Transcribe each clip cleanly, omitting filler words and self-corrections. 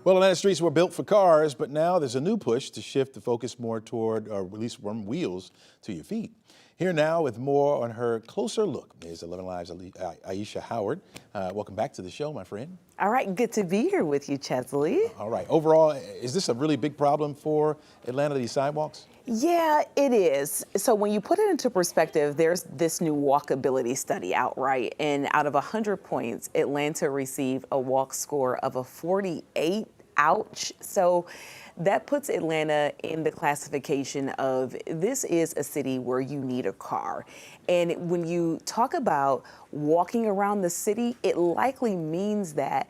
Well, Atlanta streets were built for cars, but now there's a new push to shift the focus more toward, or at least from wheels to your feet. Here now with more on her closer look is 11Alive's Aisha Howard. Welcome back to the show, my friend. All right, good to be here with you, Chesley. All right, overall, is this a really big problem for Atlanta, these sidewalks? Yeah, it is. So when you put it into perspective, there's this new walkability study out, right? And out of 100 points, Atlanta received a walk score of a 48. Ouch. So that puts Atlanta in the classification of this is a city where you need a car. And when you talk about walking around the city, it likely means that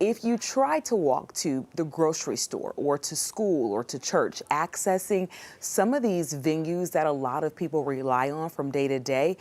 if you try to walk to the grocery store or to school or to church, accessing some of these venues that a lot of people rely on from day to day,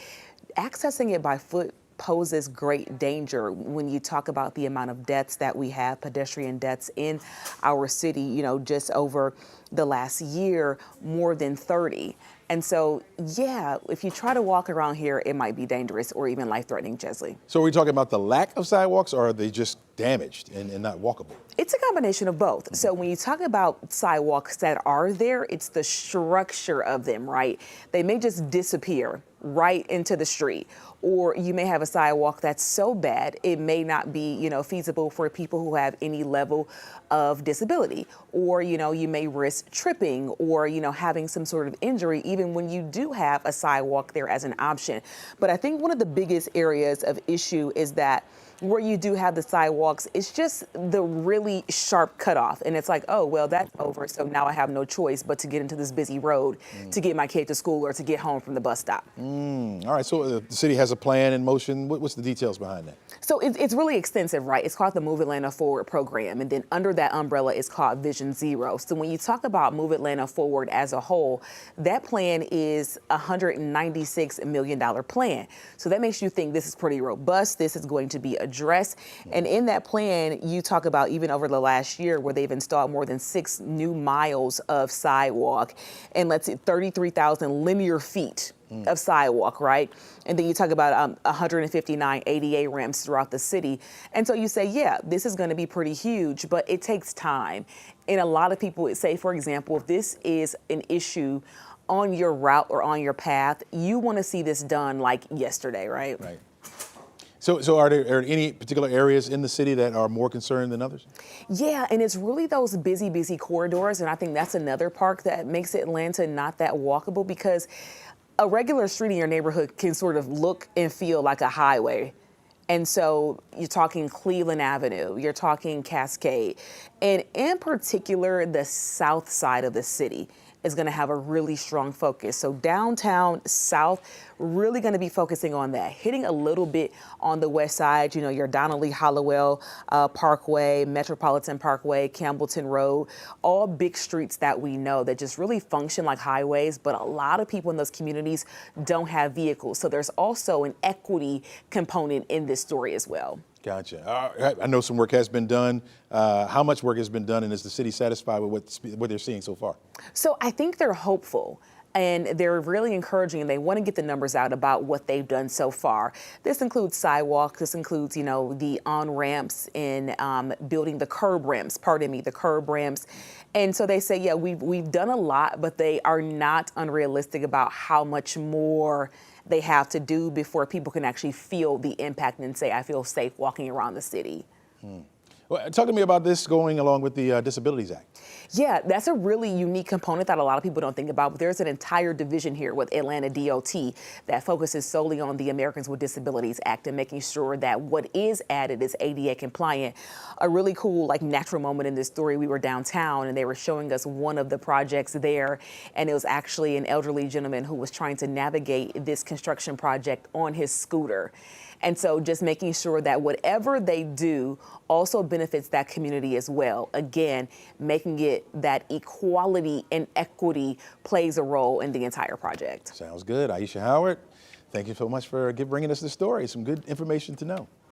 accessing it by foot poses great danger when you talk about the amount of deaths that we have, pedestrian deaths in our city, just over the last year, more than 30. And so, yeah, if you try to walk around here, it might be dangerous or even life-threatening, Chesley. So are we talking about the lack of sidewalks, or are they just damaged and not walkable? It's a combination of both. So when you talk about sidewalks that are there, it's the structure of them, right? They may just disappear right into the street, or you may have a sidewalk that's so bad it may not be, feasible for people who have any level of disability, or you may risk tripping or having some sort of injury even when you do have a sidewalk there as an option. But I think one of the biggest areas of issue is that where you do have the sidewalks, it's just the really sharp cutoff. And it's like, oh, well, that's over. So now I have no choice but to get into this busy road to get my kid to school or to get home from the bus stop. All right, so the city has a plan in motion. What's the details behind that? So it's really extensive, right? It's called the Move Atlanta Forward program. And then under that umbrella is called Vision Zero. So when you talk about Move Atlanta Forward as a whole, that plan is a $196 million plan. So that makes you think this is pretty robust. This is going to be addressed. And in that plan, you talk about even over the last year where they've installed more than 6 new miles of sidewalk and 33,000 linear feet of sidewalk, right? And then you talk about 159 ADA ramps throughout the city. And so you say, yeah, this is going to be pretty huge, but it takes time. And a lot of people would say, for example, if this is an issue on your route or on your path, you want to see this done like yesterday, right? Right. So are there any particular areas in the city that are more concerned than others? Yeah, and it's really those busy corridors. And I think that's another part that makes Atlanta not that walkable, because a regular street in your neighborhood can sort of look and feel like a highway. And so you're talking Cleveland Avenue, you're talking Cascade, and in particular, the south side of the city is going to have a really strong focus. So downtown south, really going to be focusing on that, hitting a little bit on the west side, your Donnelly Hollowell Parkway, Metropolitan Parkway, Campbellton Road, all big streets that we know that just really function like highways, but a lot of people in those communities don't have vehicles. So there's also an equity component in this story as well. Gotcha. I know some work has been done. How much work has been done, and is the city satisfied with what they're seeing so far? So I think they're hopeful. And they're really encouraging, and they want to get the numbers out about what they've done so far. This includes sidewalks. This includes, the on-ramps and building the curb ramps, the curb ramps. And so they say, yeah, we've done a lot, but they are not unrealistic about how much more they have to do before people can actually feel the impact and say, I feel safe walking around the city. Well, talk to me about this going along with the Disabilities Act. Yeah, that's a really unique component that a lot of people don't think about, but there's an entire division here with Atlanta DOT that focuses solely on the Americans with Disabilities Act and making sure that what is added is ADA compliant. A really cool, natural moment in this story, we were downtown and they were showing us one of the projects there, and it was actually an elderly gentleman who was trying to navigate this construction project on his scooter. And so just making sure that whatever they do also benefits that community as well. Again, making it that equality and equity plays a role in the entire project. Sounds good. Aisha Howard, thank you so much for bringing us the story. Some good information to know.